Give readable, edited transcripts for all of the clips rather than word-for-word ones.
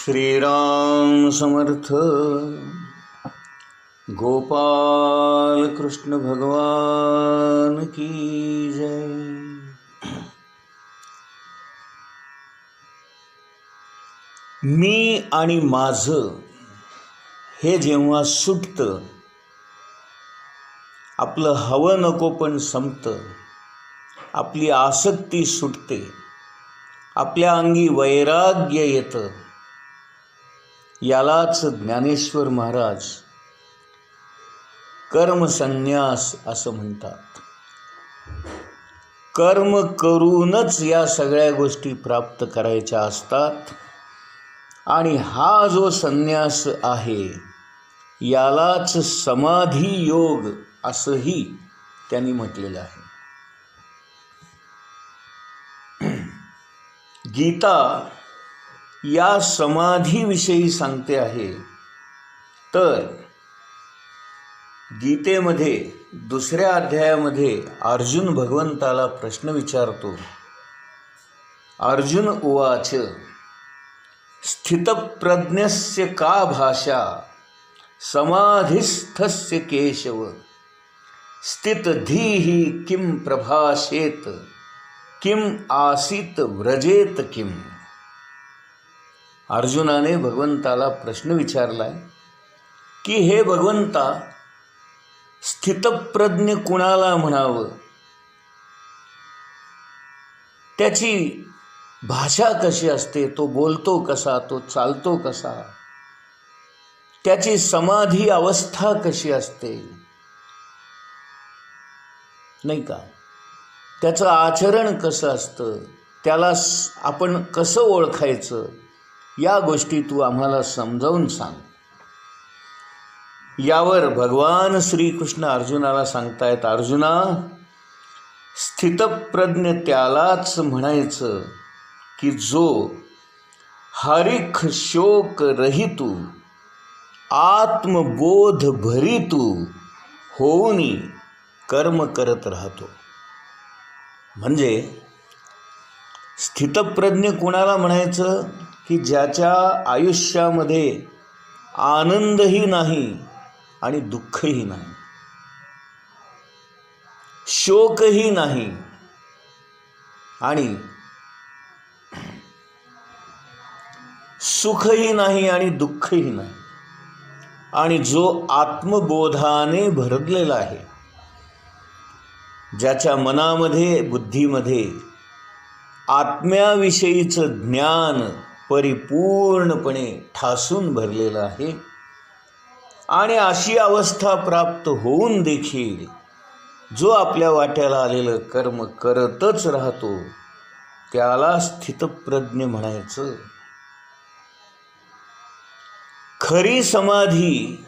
श्रीराम समर्थ. गोपाल कृष्ण भगवान की जय. मी आणि माझं हे जेव्हा सुटतं, आपलं हवं नको पण संपतं, आपली आसक्ती सुटते, आपल्या अंगी वैराग्य येतं, यालाच ज्ञानेश्वर महाराज कर्मसन्यास असं म्हणतात. कर्म करूनच या सगळ्या गोष्टी प्राप्त करायच्या असतात आणि हा जो संन्यास आहे यालाच समाधी योग असंही त्यांनी म्हटलेलं आहे. गीता या समाधीविषयी सांगते आहे. तर गीतेमध्ये 2ऱ्या अध्यायामध्ये अर्जुन भगवंताला प्रश्न विचारतो. अर्जुन उवाच स्थितप्रज्ञस्य का भाषा समाधिस्थस्य केशव स्थितधीः किं प्रभाषेत किं आसीत व्रजेत किं. अर्जुनाने भगवंताला प्रश्न विचारलाय की हे भगवंता, स्थितप्रज्ञ कुणाला म्हणावं, त्याची भाषा कशी असते, तो बोलतो कसा, तो चालतो कसा, त्याची समाधी अवस्था कशी असते, नाही का, त्याचं आचरण कसं असतं, त्याला आपण कसं ओळखायचं, या गोष्टी तू आम्हाला समजावून सांग. यावर भगवान श्रीकृष्ण अर्जुनाला सांगतायत, अर्जुना, स्थितप्रज्ञ त्यालाच म्हणायचं की जो हरिख शोक रहितू आत्मबोध भरितू होऊनी कर्म करत राहतो. म्हणजे स्थितप्रज्ञ कुणाला म्हणायचं की ज्याच्या आयुष्यामध्ये आनंदही नाही आणि दुःखही नाही, शोकही नाही आणि सुखही नाही आणि दुःखही नाही, आणि जो आत्मबोधाने भरलेला आहे, ज्याच्या मनामध्ये बुद्धीमध्ये आत्म्याविषयीचं ज्ञान परिपूर्णपणे ठासून भरलेलं आहे, आणि अशी अवस्था प्राप्त होऊन देखील जो आपल्या वाट्याला आलेलं कर्म करतच राहतो, त्याला स्थितप्रज्ञ म्हणायचं. खरी समाधी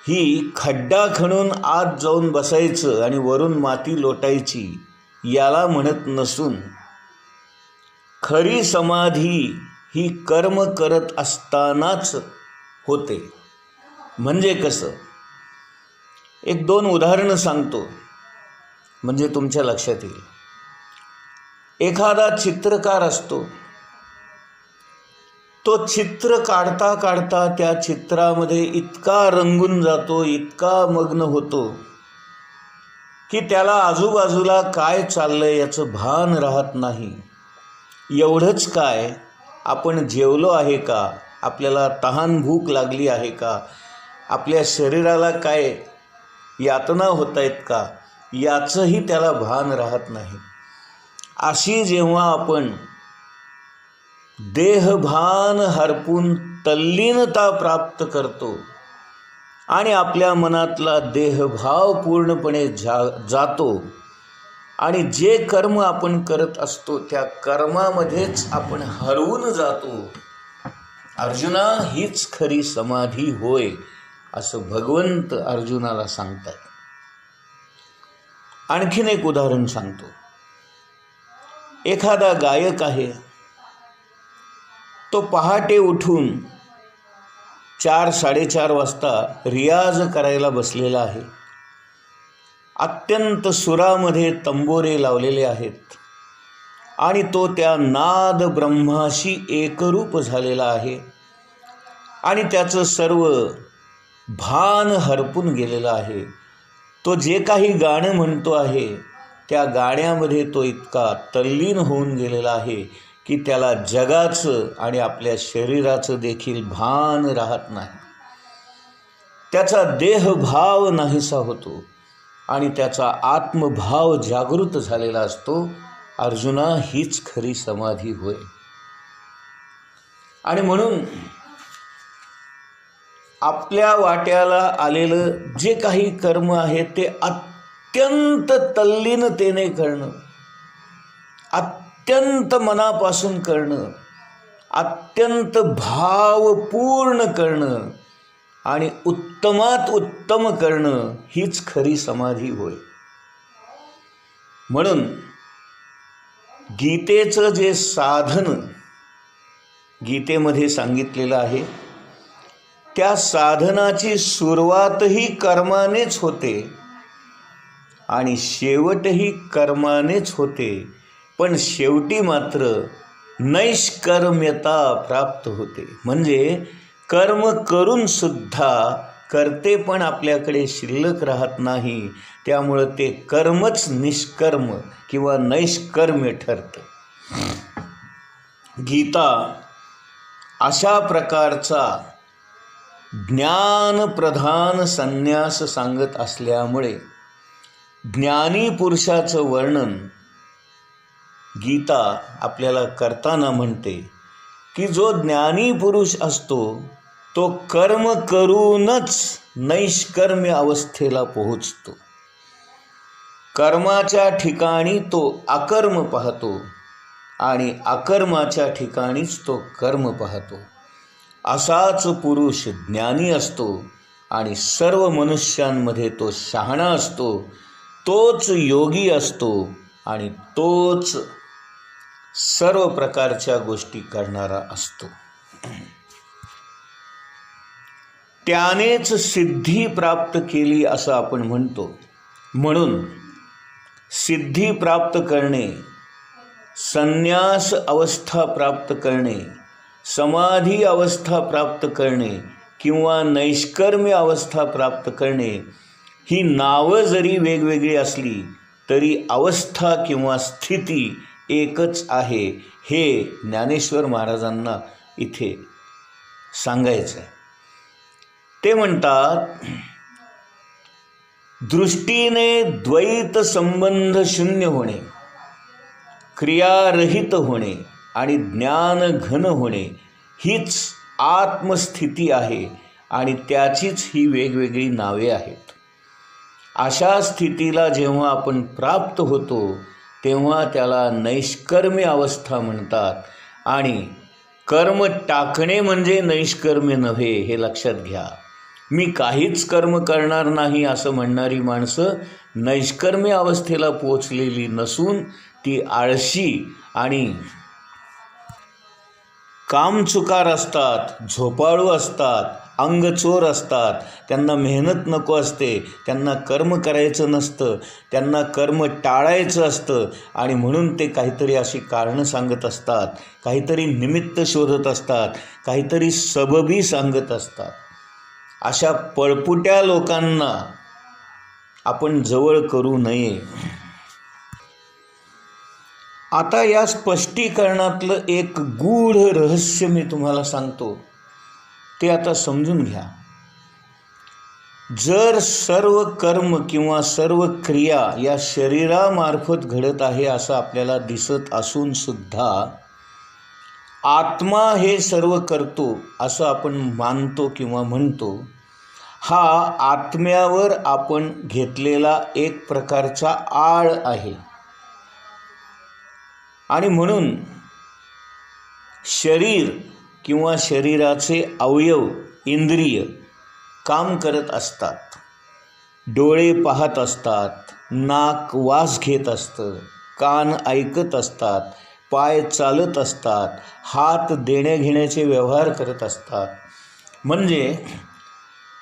ही खड्डा खणून आत जाऊन बसायचं आणि वरून माती लोटायची याला म्हणत नसून, खरी समाधी ही कर्म करत असतानाच होते. म्हणजे कसं, 1-2 उदाहरणं सांगतो म्हणजे तुमच्या लक्षात येईल. एखादा चित्रकार असतो, तो चित्र काढता काढता त्या चित्रामध्ये इतका रंगून जातो, इतका मग्न होतो की त्याला आजूबाजूला काय चाललंय याचं भान राहत नाही. एवढंच काय, आपण जेवलो आहे का, आपल्याला तहान भूक लागली आहे का, आपल्या शरीराला काय यातना होत आहेत का, याचंही त्याला भान राहत नाही. अशी जेव्हा आपण देहभान हरपून तल्लीनता प्राप्त करतो आणि आपल्या मनातला देहभाव पूर्णपणे जातो आणि जे कर्म आपण करत असतो त्या कर्मामध्येच आपण हरवून जातो, अर्जुना, हीच खरी समाधी होय, असं भगवंत अर्जुनाला सांगतात. आणखीन एक उदाहरण सांगतो. एखादा गायक आहे, तो पहाटे उठून 4-4:30 वाजता रियाज करायला बसलेला आहे. अत्यंत सुरामध्ये तंबोरे लावलेले आहेत आणि तो त्या नाद ब्रह्माशी एकरूप झालेला आहे. आणि त्याचं सर्व भान हरपून गेलेलं आहे. तो जे काही गाणं म्हणतो आहे त्या गाण्यामध्ये तो इतका तल्लीन होऊन गेलेला आहे की त्याला जगाचं आणि आपल्या शरीराचं देखील भान राहत नाही. त्याचा देहभाव नाहीसा होतो आणि त्याचा आत्मभाव जागृत झालेला असतो. अर्जुना, हीच खरी समाधी होय. आणि म्हणून आपल्या वाट्याला आलेलं जे काही कर्म आहे ते अत्यंत तल्लीनतेने करणं, अत्यंत मनापासून करणं, अत्यंत भावपूर्ण करणं आणि उत्तमात उत्तम करणं हीच खरी समाधी होय. म्हणून गीतेचं जे साधन गीतेमध्ये सांगितलेलं आहे त्या साधनाची सुरुवातही कर्मानेच होते आणि शेवटही कर्मानेच होते, पण शेवटी मात्र नैष्कर्म्यता प्राप्त होते. म्हणजे कर्म करून सुद्धा करते पण आपल्याकडे शिल्लक राहत नाही, त्यामुळं ते कर्मच निष्कर्म किंवा नैष्कर्म्य ठरतं. गीता अशा प्रकारचा ज्ञानप्रधान संन्यास सांगत असल्यामुळे ज्ञानी पुरुषाचं वर्णन गीता आपल्याला करताना म्हणते की जो ज्ञानी पुरुष असतो तो कर्म करूनच नैष्कर्म्य अवस्थेला पोहोचतो. कर्माच्या ठिकाणी तो अकर्म पाहतो आणि अकर्माच्या ठिकाणीच तो कर्म पाहतो. असाच पुरुष ज्ञानी असतो आणि सर्व मनुष्यांमध्ये तो शहाणा असतो. तोच योगी असतो आणि तोच सर्व प्रकारच्या गोष्टी करणारा असतो. त्यानेच सिद्धी प्राप्त केली असं आपण म्हणतो. म्हणून सिद्धी प्राप्त करणे, संन्यास अवस्था प्राप्त करणे, समाधी अवस्था प्राप्त करणे किंवा नैष्कर्म्य अवस्था प्राप्त करणे ही नावं जरी वेगवेगळी असली तरी अवस्था किंवा स्थिती एकच आहे, हे ज्ञानेश्वर महाराजांना इथे सांगायचं आहे. ते म्हणतात, दृष्टीने द्वैत संबंध शून्य होणे, क्रियारहित होणे आणि ज्ञान घन होणे हीच आत्मस्थिती आहे आणि त्याचीच ही वेगवेगळी नावे आहेत. अशा स्थितीला जेव्हा आपण प्राप्त होतो तेव्हा त्याला नैष्कर्म्य अवस्था म्हणतात. आणि कर्म टाकणे म्हणजे नैष्कर्म्य नव्हे, हे लक्षात घ्या. मी काहीच कर्म करणार नाही असं म्हणणारी माणसं नैष्कर्म्य अवस्थेला पोचलेली नसून ती आळशी आणि कामचुकार असतात, झोपाळू असतात, अंगचोर असतात. त्यांना मेहनत नको असते, त्यांना कर्म करायचं नसतं, त्यांना कर्म टाळायचं असतं आणि म्हणून ते काहीतरी अशी कारणं सांगत असतात, काहीतरी निमित्त शोधत असतात, काहीतरी सबबी सांगत असतात. अशा पळपुट्या लोकांना आपण जवळ करू नये. आता या स्पष्टीकरणातलं एक गूढ रहस्य मी तुम्हाला सांगतो, ते आता समजून घ्या. जर सर्व कर्म किंवा सर्व क्रिया या शरीरामार्फत घडत आहे असं आपल्याला दिसत असून सुद्धा आत्मा हे सर्व करतो असं आपण मानतो किंवा म्हणतो, हा आत्म्यावर आपण घेतलेला एक प्रकारचा आळ आहे. आणि म्हणून शरीर किंवा शरीराचे अवयव, इंद्रिय काम करत असतात, डोळे पाहत असतात, नाक वास घेत असतं, कान ऐकत असतात, पाय चालत असतात, हात देण्याघेण्याचे व्यवहार करत असतात. म्हणजे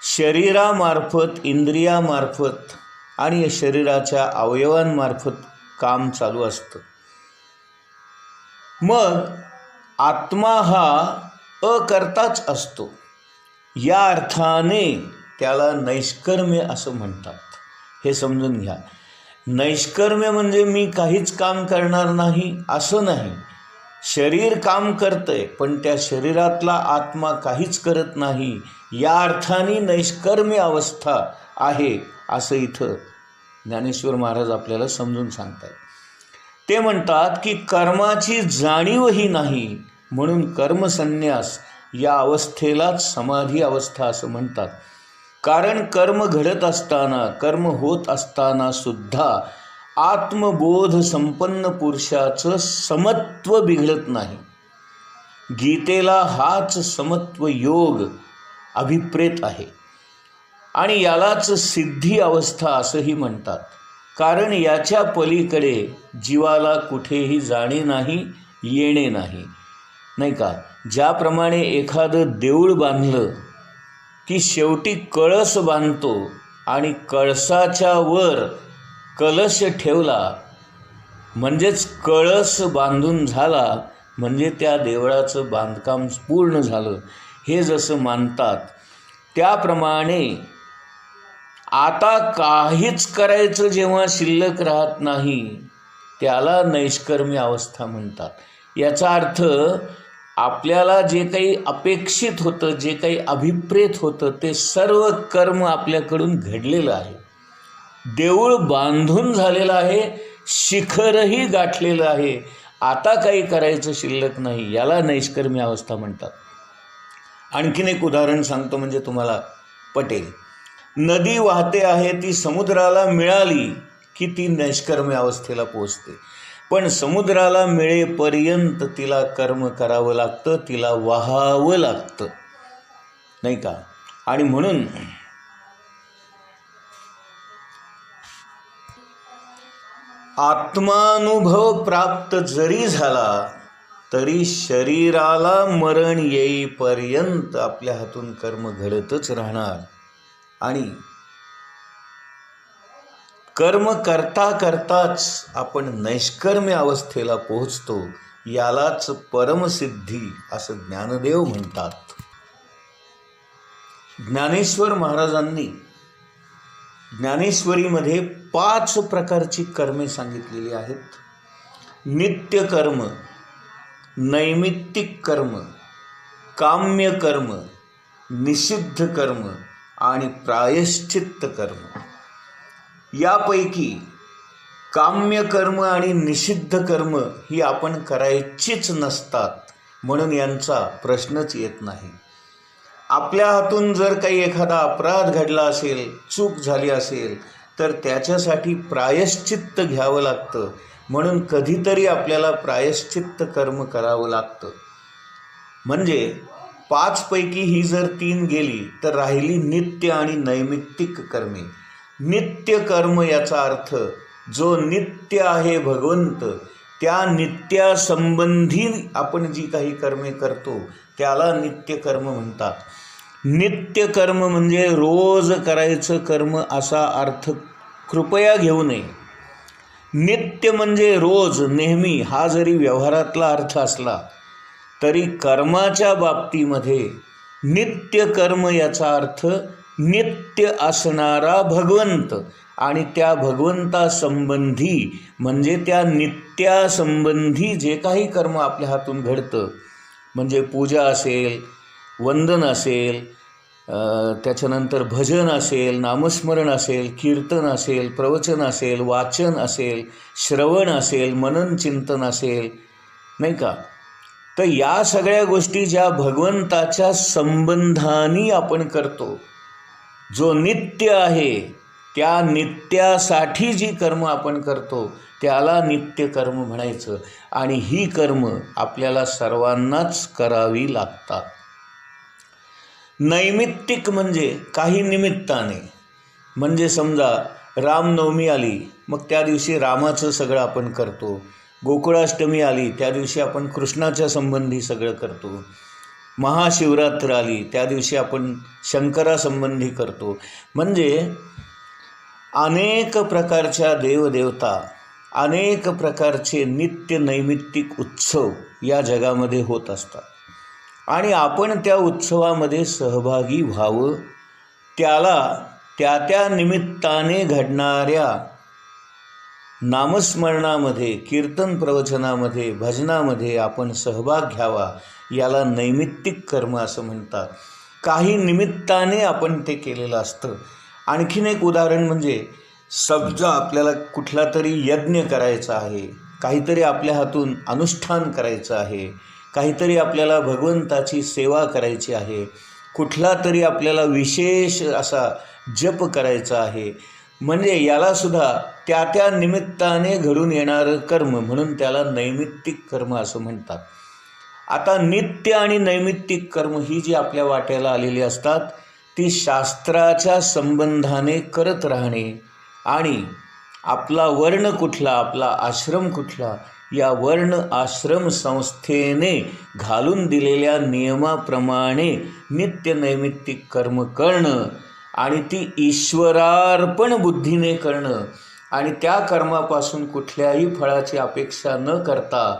शरीरामार्फत, इंद्रियामार्फत आणि शरीराच्या अवयवांमार्फत काम चालू असतं. मग आत्मा हा अकर्ताच असतो. या अर्थाने त्याला नैष्कर्म्य असं म्हणतात. हे समजून घ्या. नैष्कर्म्य म्हणजे मी काहीच काम करणार नाही असं नाही. शरीर काम करतंय पण त्या शरीरातला आत्मा काहीच करत नाही, या अर्थाने नैष्कर्म्य अवस्था आहे असं इथं ज्ञानेश्वर महाराज आपल्याला समजून सांगतात. ते म्हणतात की कर्माची जाणीवही नाही म्हणून कर्मसन्यास या अवस्थेलाच समाधी अवस्था असं म्हणतात. कारण कर्म घडत असताना, कर्म होत असताना सुद्धा आत्मबोध संपन्न पुरुषाचं समत्व बिघडत नाही. गीतेला हाच समत्व योग अभिप्रेत आहे आणि यालाच सिद्धी अवस्था असंही म्हणतात. कारण याच्या पलीकडे जीवाला कुठेही जाणे नाही, येणे नाही, नाही का. ज्याप्रमाणे एखादं देऊळ बांधलं की शेवटी कळस बांधतो आणि कळसाच्या वर कलश ठेवला म्हणजेच कळस बांधून झाला म्हणजे त्या देवळाचं बांधकाम पूर्ण झालं, हे जसं मानतात त्याप्रमाणे आता काहीच करायचं जेव्हा शिल्लक राहत नाही त्याला नैष्कर्म्य अवस्था म्हणतात. याचा अर्थ आपल्याला जे काही अपेक्षित होतं, जे काही अभिप्रेत होतं ते सर्व कर्म आपल्याकडून घडलेलं आहे. देऊळ बांधून झालेलं आहे, शिखरही गाठलेलं आहे, आता काही करायचं शिल्लक नाही, याला नैष्कर्म्य अवस्था म्हणतात. आणखीन एक उदाहरण सांगतो म्हणजे तुम्हाला पटेल. नदी वाहते आहे, ती समुद्राला मिळाली की ती नैष्कर्म्य अवस्थेला पोचते. पण समुद्राला मिळेपर्यंत तिला कर्म करावं लागतं, तिला वाहावं लागतं, नाही का. आणि म्हणून आत्मानुभव प्राप्त जरी झाला तरी शरीराला मरण येईपर्यंत आपल्या हातून कर्म घडतच राहणार आणि कर्म करता करताच आपण नैष्कर्म्य अवस्थेला पोहोचतो. यालाच परमसिद्धी असं ज्ञानदेव म्हणतात. ज्ञानेश्वर महाराजांनी ज्ञानेश्वरीमध्ये 5 प्रकारची कर्मे सांगितलेली आहेत. नित्य कर्म, नैमित्तिक कर्म, काम्य कर्म, निषिद्ध कर्म आणि प्रायश्चित्त कर्म. यापैकी काम्य कर्म आणि निषिद्ध कर्म ही आपण करायचीच नसतात म्हणून यांचा प्रश्नच येत नाही. आपल्या हातून जर काही एखादा अपराध घडला असेल, चूक झाली असेल तर त्याच्यासाठी प्रायश्चित्त घ्यावं लागतं म्हणून कधीतरी आपल्याला प्रायश्चित्त कर्म करावं लागतं. म्हणजे 5 पैकी ही जर 3 गेली तर राहिली नित्य आणि नैमित्तिक कर्मे. नित्य कर्म याचा अर्थ जो नित्य आहे भगवंत, त्या नित्यासंबंधी आपण जी काही कर्मे करतो त्याला नित्य कर्म म्हणतात. नित्य कर्म म्हणजे रोज करायचं कर्म असा अर्थ कृपया घेऊ नये. नित्य म्हणजे रोज, नेहमी हा जरी व्यवहारातला अर्थ असला तरी कर्माच्या बाबतीमध्ये नित्य कर्म याचा अर्थ नित्य असणारा भगवंत आणि त्या भगवंतासंबंधी म्हणजे त्या नित्यासंबंधी जे काही कर्म आपल्या हातून घडतं म्हणजे पूजा असेल, वंदन असेल, त्याच्यानंतर भजन असेल, नामस्मरण असेल, कीर्तन असेल, प्रवचन असेल, वाचन असेल, श्रवण असेल, मनन चिंतन असेल, नाही का. तर या सगळ्या गोष्टी ज्या भगवंताच्या संबंधाने आपण करतो, जो नित्य आहे त्या नित्यासाठी जी कर्म आपण करतो त्याला नित्य कर्म म्हणायचं. आणि ही कर्म आपल्याला सर्वांनाच करावी लागतात. नैमित्तिक म्हणजे काही निमित्ताने, म्हणजे समजा रामनवमी आली मग त्या दिवशी रामाचं सगळं आपण करतो. गोकुळाष्टमी आली त्या दिवशी आपण कृष्णाच्या संबंधी सगळं करतो. महाशिवरात्र आली त्या दिवशी आपण शंकरासंबंधी करतो. म्हणजे अनेक प्रकारच्या देवदेवता, अनेक प्रकारचे नित्य नैमित्तिक उत्सव या जगामध्ये होत असतात. आणि आपण त्या उत्सवामध्ये सहभागी व्हावं, त्याला त्या निमित्ताने घडणाऱ्या नामस्मरणामध्ये, कीर्तन प्रवचनामध्ये, भजनामध्ये आपण सहभाग घ्यावा. याला नैमित्तिक कर्म असं म्हणतात. काही निमित्ताने आपण ते केलेलं असतं. आणखीन एक उदाहरण म्हणजे समजा आपल्याला कुठला तरी यज्ञ करायचा आहे, काहीतरी आपल्या हातून अनुष्ठान करायचं आहे, काहीतरी आपल्याला भगवंताची सेवा करायची आहे, कुठला तरी आपल्याला विशेष असा जप करायचा आहे, म्हणजे यालासुद्धा त्या निमित्ताने घडून येणारं कर्म, म्हणून त्याला नैमित्तिक कर्म असं म्हणतात. आता नित्य आणि नैमित्तिक कर्म ही जी आपल्या वाट्याला आलेली असतात ती शास्त्राच्या संबंधाने करत राहणे आणि आपला वर्ण कुठला, आपला आश्रम कुठला, या वर्ण आश्रम संस्थेने घालून दिलेल्या नियमाप्रमाणे नित्य नैमित्तिक कर्म करणं आणि ती ईश्वरार्पण बुद्धीने करणं आणि त्या कर्मापासून कुठल्याही फळाची अपेक्षा न करता,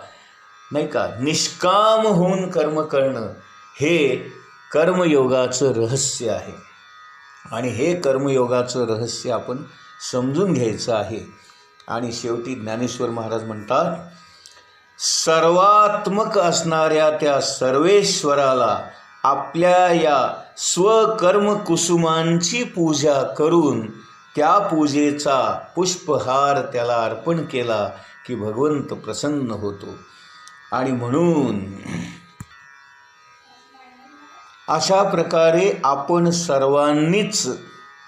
नाही का, निष्काम होऊन कर्म करणं, हे कर्मयोगाचं रहस्य आहे. आणि हे कर्मयोगाचं रहस्य आपण समजून घ्यायचं आहे. आणि शेवटी ज्ञानेश्वर महाराज म्हणतात, सर्वात्मक असणाऱ्या त्या सर्वेश्वराला आपल्या या स्वकर्म कुसुमांची पूजा करून त्या पूजेचा पुष्पहार त्याला अर्पण केला की भगवंत प्रसन्न होतो. आणि म्हणून अशा प्रकारे आपण सर्वांनीच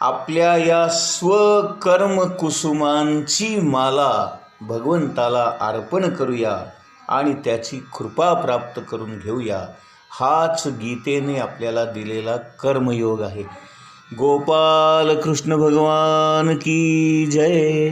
आपल्या या स्वकर्म कुसुमांची माला भगवंताला अर्पण करूया आणि त्याची कृपा प्राप्त करून घेऊया. हाच गीतेने आपल्याला दिलेला कर्मयोग आहे. गोपाल कृष्ण भगवान की जय.